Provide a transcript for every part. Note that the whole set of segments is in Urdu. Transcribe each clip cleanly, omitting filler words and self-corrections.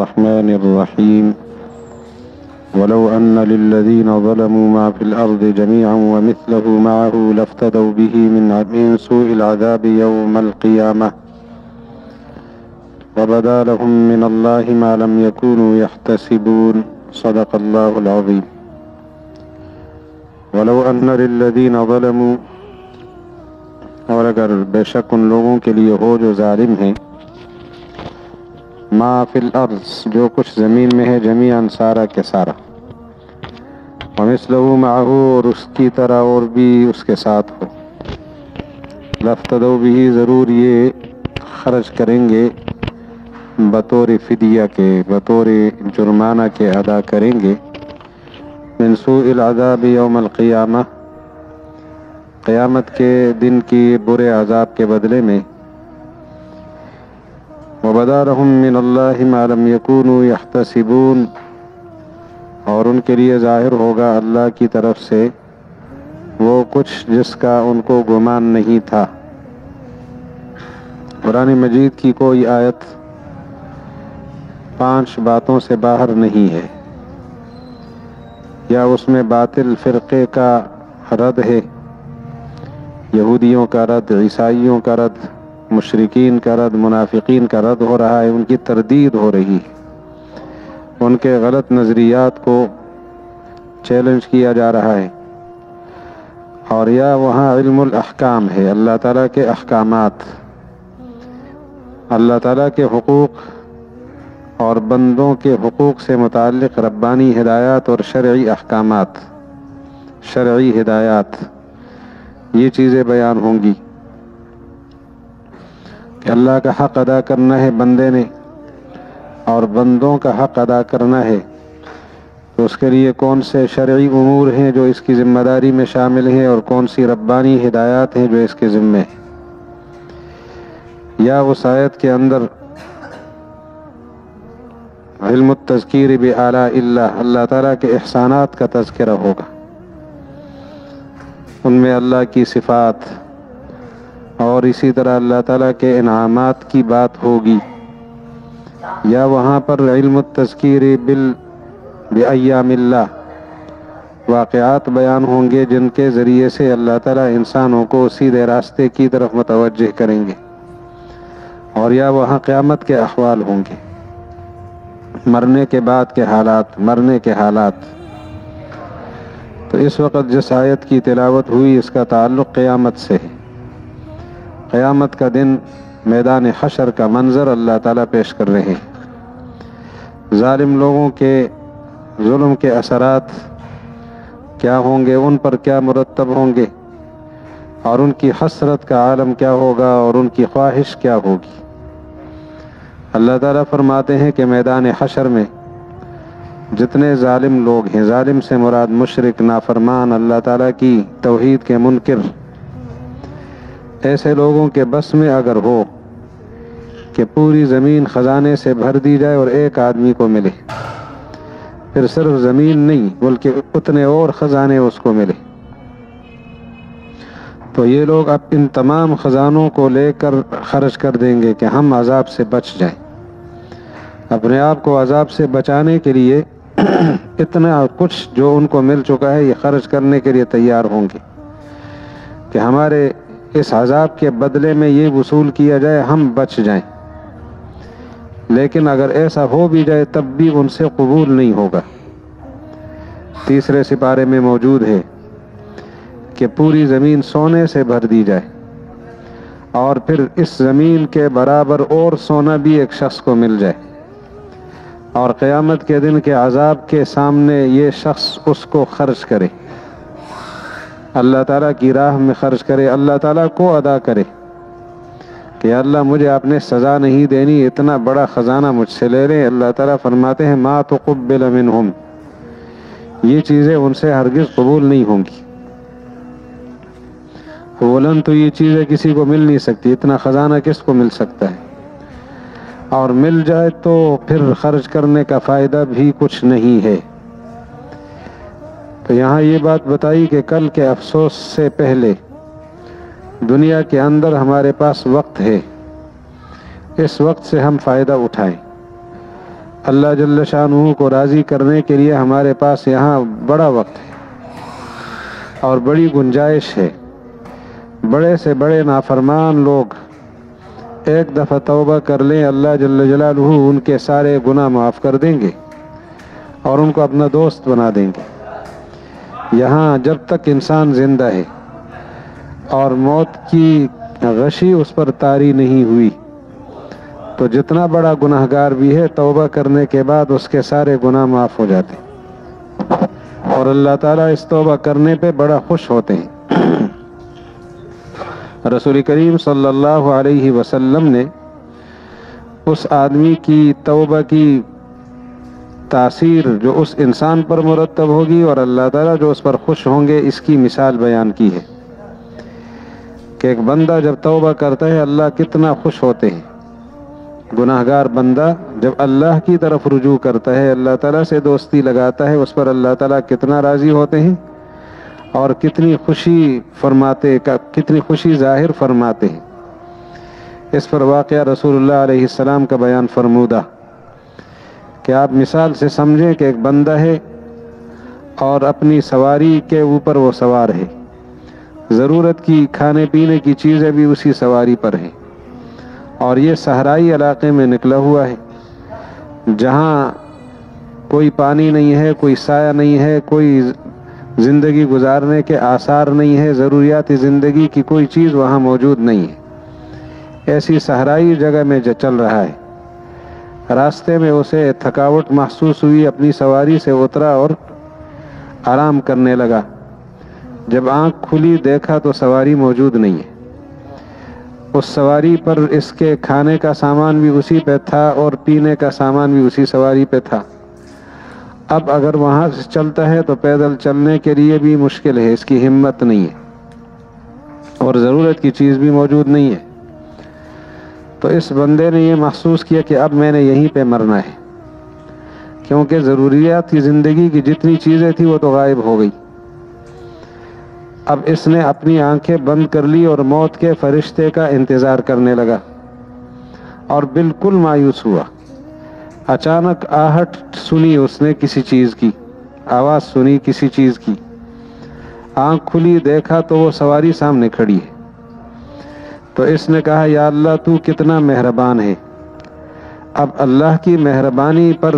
الرحمن الرحيم ولو أن للذين ظلموا ما في الأرض جميعا ومثله معه لافتدوا به من سوء العذاب يوم القيامة وبدا لهم من الله ما لم يكونوا يحتسبون صدق الله العظيم. ولو أن للذين ظلموا، اور اگر بے شک ان لوگوں کے لیے ہو جو ظالم ہیں، ما فی الارض جو کچھ زمین میں ہے، جمیعاً سارا کے سارا، ومثلہ معہ اور اس کی طرح اور بھی اس کے ساتھ ہو، لافتدوا بھی ضرور یہ خرچ کریں گے، بطور فدیہ کے، بطور جرمانہ کے ادا کریں گے، من سوء العذاب یوم القیامہ، قیامت کے دن کی برے عذاب کے بدلے میں، وبدا لهم من اللہ ما لم يكونوا يحتسبون، اور ان کے لیے ظاہر ہوگا اللہ کی طرف سے وہ کچھ جس کا ان کو گمان نہیں تھا۔ قرآن مجید کی کوئی آیت 5 باتوں سے باہر نہیں ہے، یا اس میں باطل فرقے کا رد ہے، یہودیوں کا رد، عیسائیوں کا رد، مشرکین کا رد، منافقین کا رد ہو رہا ہے، ان کی تردید ہو رہی ہے، ان کے غلط نظریات کو چیلنج کیا جا رہا ہے، اور یا وہاں علم الاحکام ہے، اللہ تعالیٰ کے احکامات، اللہ تعالیٰ کے حقوق اور بندوں کے حقوق سے متعلق ربانی ہدایات اور شرعی احکامات، شرعی ہدایات، یہ چیزیں بیان ہوں گی کہ اللہ کا حق ادا کرنا ہے بندے نے، اور بندوں کا حق ادا کرنا ہے، تو اس کے لیے کون سے شرعی امور ہیں جو اس کی ذمہ داری میں شامل ہیں، اور کون سی ربانی ہدایات ہیں جو اس کے ذمہ ہیں۔ یا اس آیت کے اندر علم التذکیر بآلاء اللہ، اللہ تعالیٰ کے احسانات کا تذکرہ ہوگا، ان میں اللہ کی صفات اور اسی طرح اللہ تعالیٰ کے انعامات کی بات ہوگی، یا وہاں پر علم التذکیر بایام اللہ، واقعات بیان ہوں گے جن کے ذریعے سے اللہ تعالیٰ انسانوں کو سیدھے راستے کی طرف متوجہ کریں گے، اور یا وہاں قیامت کے احوال ہوں گے، مرنے کے بعد کے حالات، مرنے کے حالات۔ تو اس وقت جس آیت کی تلاوت ہوئی اس کا تعلق قیامت سے ہے، قیامت کا دن، میدان حشر کا منظر اللہ تعالیٰ پیش کر رہے ہیں، ظالم لوگوں کے ظلم کے اثرات کیا ہوں گے، ان پر کیا مرتب ہوں گے، اور ان کی حسرت کا عالم کیا ہوگا، اور ان کی خواہش کیا ہوگی۔ اللہ تعالیٰ فرماتے ہیں کہ میدان حشر میں جتنے ظالم لوگ ہیں، ظالم سے مراد مشرک، نافرمان، اللہ تعالیٰ کی توحید کے منکر، ایسے لوگوں کے بس میں اگر ہو کہ پوری زمین خزانے سے بھر دی جائے اور ایک آدمی کو ملے، پھر صرف زمین نہیں بلکہ اتنے اور خزانے اس کو ملے، تو یہ لوگ اب ان تمام خزانوں کو لے کر خرچ کر دیں گے کہ ہم عذاب سے بچ جائیں، اپنے آپ کو عذاب سے بچانے کے لیے اتنا کچھ جو ان کو مل چکا ہے یہ خرچ کرنے کے لیے تیار ہوں گے کہ ہمارے اس عذاب کے بدلے میں یہ وصول کیا جائے، ہم بچ جائیں۔ لیکن اگر ایسا ہو بھی جائے تب بھی ان سے قبول نہیں ہوگا۔ 3 سپارے میں موجود ہے کہ پوری زمین سونے سے بھر دی جائے، اور پھر اس زمین کے برابر اور سونا بھی ایک شخص کو مل جائے، اور قیامت کے دن کے عذاب کے سامنے یہ شخص اس کو خرچ کرے، اللہ تعالیٰ کی راہ میں خرچ کرے، اللہ تعالیٰ کو ادا کرے کہ اللہ مجھے آپ نے سزا نہیں دینی، اتنا بڑا خزانہ مجھ سے لے لیں۔ اللہ تعالیٰ فرماتے ہیں ما تقبل منہم، یہ چیزیں ان سے ہرگز قبول نہیں ہوں گی، اولن تو یہ چیزیں کسی کو مل نہیں سکتی، اتنا خزانہ کس کو مل سکتا ہے، اور مل جائے تو پھر خرچ کرنے کا فائدہ بھی کچھ نہیں ہے۔ تو یہاں یہ بات بتائی کہ کل کے افسوس سے پہلے دنیا کے اندر ہمارے پاس وقت ہے، اس وقت سے ہم فائدہ اٹھائیں، اللہ جل شانہ کو راضی کرنے کے لیے ہمارے پاس یہاں بڑا وقت ہے اور بڑی گنجائش ہے۔ بڑے سے بڑے نافرمان لوگ ایک دفعہ توبہ کر لیں، اللہ جل جلالہ ان کے سارے گناہ معاف کر دیں گے اور ان کو اپنا دوست بنا دیں گے۔ یہاں جب تک انسان زندہ ہے اور موت کی غشی اس پر طاری نہیں ہوئی تو جتنا بڑا گناہ گار بھی ہے توبہ کرنے کے بعد اس کے سارے گناہ معاف ہو جاتے ہیں اور اللہ تعالیٰ اس توبہ کرنے پہ بڑا خوش ہوتے ہیں۔ رسول کریم صلی اللہ علیہ وسلم نے اس آدمی کی توبہ کی تاثیر جو اس انسان پر مرتب ہوگی اور اللہ تعالیٰ جو اس پر خوش ہوں گے اس کی مثال بیان کی ہے کہ ایک بندہ جب توبہ کرتا ہے اللہ کتنا خوش ہوتے ہیں۔ گناہ گار بندہ جب اللہ کی طرف رجوع کرتا ہے، اللہ تعالیٰ سے دوستی لگاتا ہے، اس پر اللہ تعالیٰ کتنا راضی ہوتے ہیں اور کتنی خوشی ظاہر فرماتے ہیں۔ اس پر واقعہ رسول اللہ علیہ السلام کا بیان فرمودہ کہ آپ مثال سے سمجھیں کہ ایک بندہ ہے اور اپنی سواری کے اوپر وہ سوار ہے، ضرورت کی کھانے پینے کی چیزیں بھی اسی سواری پر ہیں اور یہ صحرائی علاقے میں نکلا ہوا ہے جہاں کوئی پانی نہیں ہے، کوئی سایہ نہیں ہے، کوئی زندگی گزارنے کے آثار نہیں ہے، ضروریات زندگی کی کوئی چیز وہاں موجود نہیں ہے۔ ایسی صحرائی جگہ میں جو چل رہا ہے، راستے میں اسے تھکاوٹ محسوس ہوئی، اپنی سواری سے اترا اور آرام کرنے لگا۔ جب آنکھ کھلی دیکھا تو سواری موجود نہیں ہے۔ اس سواری پر اس کے کھانے کا سامان بھی اسی پہ تھا اور پینے کا سامان بھی اسی سواری پہ تھا۔ اب اگر وہاں سے چلتا ہے تو پیدل چلنے کے لیے بھی مشکل ہے، اس کی ہمت نہیں ہے اور ضرورت کی چیز بھی موجود نہیں ہے۔ تو اس بندے نے یہ محسوس کیا کہ اب میں نے یہیں پہ مرنا ہے، کیونکہ ضروریات کی زندگی کی جتنی چیزیں تھیں وہ تو غائب ہو گئی۔ اب اس نے اپنی آنکھیں بند کر لی اور موت کے فرشتے کا انتظار کرنے لگا اور بالکل مایوس ہوا۔ اچانک آہٹ سنی اس نے کسی چیز کی، آواز سنی کسی چیز کی، آنکھ کھلی دیکھا تو وہ سواری سامنے کھڑی ہے۔ تو اس نے کہا یا اللہ تو کتنا مہربان ہے۔ اب اللہ کی مہربانی پر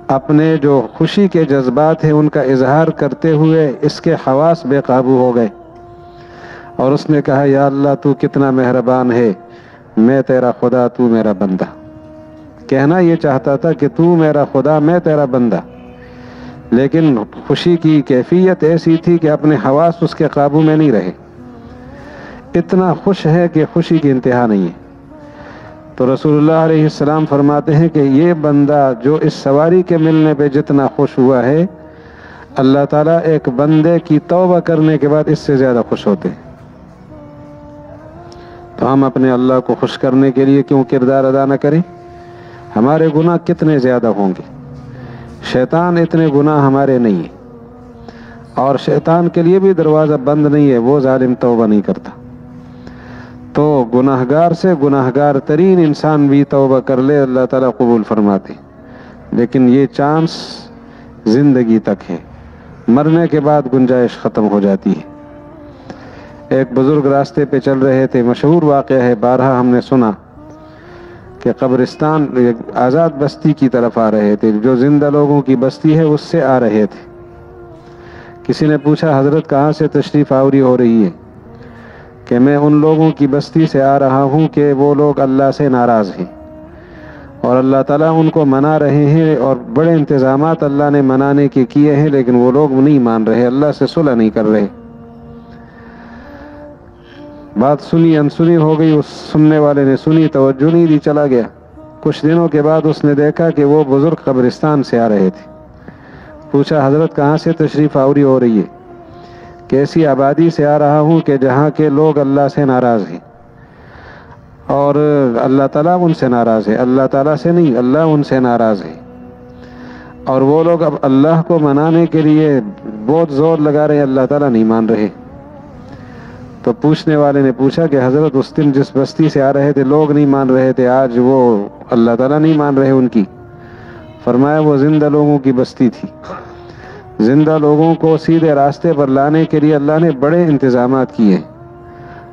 اپنے جو خوشی کے جذبات ہیں ان کا اظہار کرتے ہوئے اس کے حواس بے قابو ہو گئے اور اس نے کہا یا اللہ تو کتنا مہربان ہے، میں تیرا خدا تو میرا بندہ۔ کہنا یہ چاہتا تھا کہ تو میرا خدا میں تیرا بندہ، لیکن خوشی کی کیفیت ایسی تھی کہ اپنے حواس اس کے قابو میں نہیں رہے، اتنا خوش ہے کہ خوشی کی انتہا نہیں ہے۔ تو رسول اللہ علیہ السلام فرماتے ہیں کہ یہ بندہ جو اس سواری کے ملنے پہ جتنا خوش ہوا ہے، اللہ تعالیٰ ایک بندے کی توبہ کرنے کے بعد اس سے زیادہ خوش ہوتے ہیں۔ تو ہم اپنے اللہ کو خوش کرنے کے لیے کیوں کردار ادا نہ کریں؟ ہمارے گناہ کتنے زیادہ ہوں گے، شیطان اتنے گناہ ہمارے نہیں ہیں اور شیطان کے لیے بھی دروازہ بند نہیں ہے، وہ ظالم توبہ نہیں کرتا۔ تو گناہگار سے گناہگار ترین انسان بھی توبہ کر لے اللہ تعالیٰ قبول فرماتے، لیکن یہ چانس زندگی تک ہے، مرنے کے بعد گنجائش ختم ہو جاتی ہے۔ ایک بزرگ راستے پہ چل رہے تھے، مشہور واقعہ ہے، بارہا ہم نے سنا کہ قبرستان آزاد بستی کی طرف آ رہے تھے، جو زندہ لوگوں کی بستی ہے اس سے آ رہے تھے۔ کسی نے پوچھا حضرت کہاں سے تشریف آوری ہو رہی ہے؟ کہ میں ان لوگوں کی بستی سے آ رہا ہوں کہ وہ لوگ اللہ سے ناراض ہیں اور اللہ تعالیٰ ان کو منا رہے ہیں اور بڑے انتظامات اللہ نے منانے کے کیے ہیں، لیکن وہ لوگ نہیں مان رہے، اللہ سے صلح نہیں کر رہے۔ بات سنی انسنی ہو گئی، اس سننے والے نے سنی، توجہ نہیں دی، چلا گیا۔ کچھ دنوں کے بعد اس نے دیکھا کہ وہ بزرگ قبرستان سے آ رہے تھے۔ پوچھا حضرت کہاں سے تشریف آوری ہو رہی ہے؟ کہ ایسی آبادی سے آ رہا ہوں کہ جہاں کے لوگ اللہ سے ناراض ہیں اور اللہ تعالیٰ ان سے ناراض ہے، اللہ تعالیٰ سے نہیں، اللہ ان سے ناراض ہے اور وہ لوگ اب اللہ کو منانے کے لیے بہت زور لگا رہے ہیں، اللہ تعالیٰ نہیں مان رہے۔ تو پوچھنے والے نے پوچھا کہ حضرت اس دن جس بستی سے آ رہے تھے لوگ نہیں مان رہے تھے، آج وہ اللہ تعالیٰ نہیں مان رہے ان کی؟ فرمایا وہ زندہ لوگوں کی بستی تھی. زندہ لوگوں کو سیدھے راستے پر لانے کے لیے اللہ نے بڑے انتظامات کیے.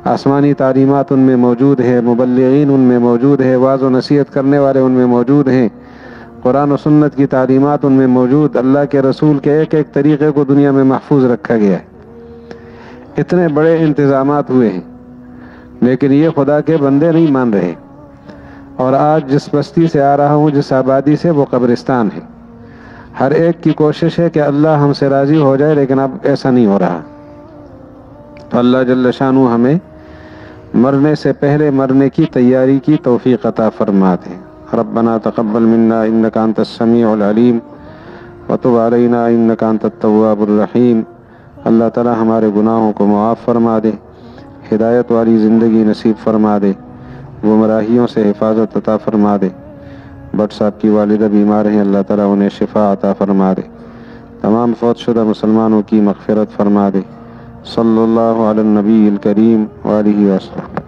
آسمانی تعلیمات ان میں موجود ہے، مبلغین ان میں موجود ہے، واعظ و نصیحت کرنے والے ان میں موجود ہیں، قرآن و سنت کی تعلیمات ان میں موجود، اللہ کے رسول کے ایک ایک طریقے کو دنیا میں محفوظ رکھا گیا ہے. اتنے بڑے انتظامات ہوئے ہیں، لیکن یہ خدا کے بندے نہیں مان رہے. اور آج جس بستی سے آ رہا ہوں، جس آبادی سے، وہ قبرستان ہے. ہر ایک کی کوشش ہے کہ اللہ ہم سے راضی ہو جائے، لیکن اب ایسا نہیں ہو رہا. تو اللہ جل شانہ ہمیں مرنے سے پہلے مرنے کی تیاری کی توفیق عطا فرما دے. ربنا تقبل منا انک انت السمیع العلیم وتب علینا انک انت التواب الرحیم. اللہ تعالی ہمارے گناہوں کو معاف فرما دے، ہدایت والی زندگی نصیب فرما دے، گمراہیوں سے حفاظت عطا فرما دے. بٹ صاحب کی والدہ بیمار ہیں، اللہ تعالیٰ انہیں شفا عطا فرما دے. تمام فوت شدہ مسلمانوں کی مغفرت فرما دے. صلی اللہ علی النبی الکریم وآلہ وسلم.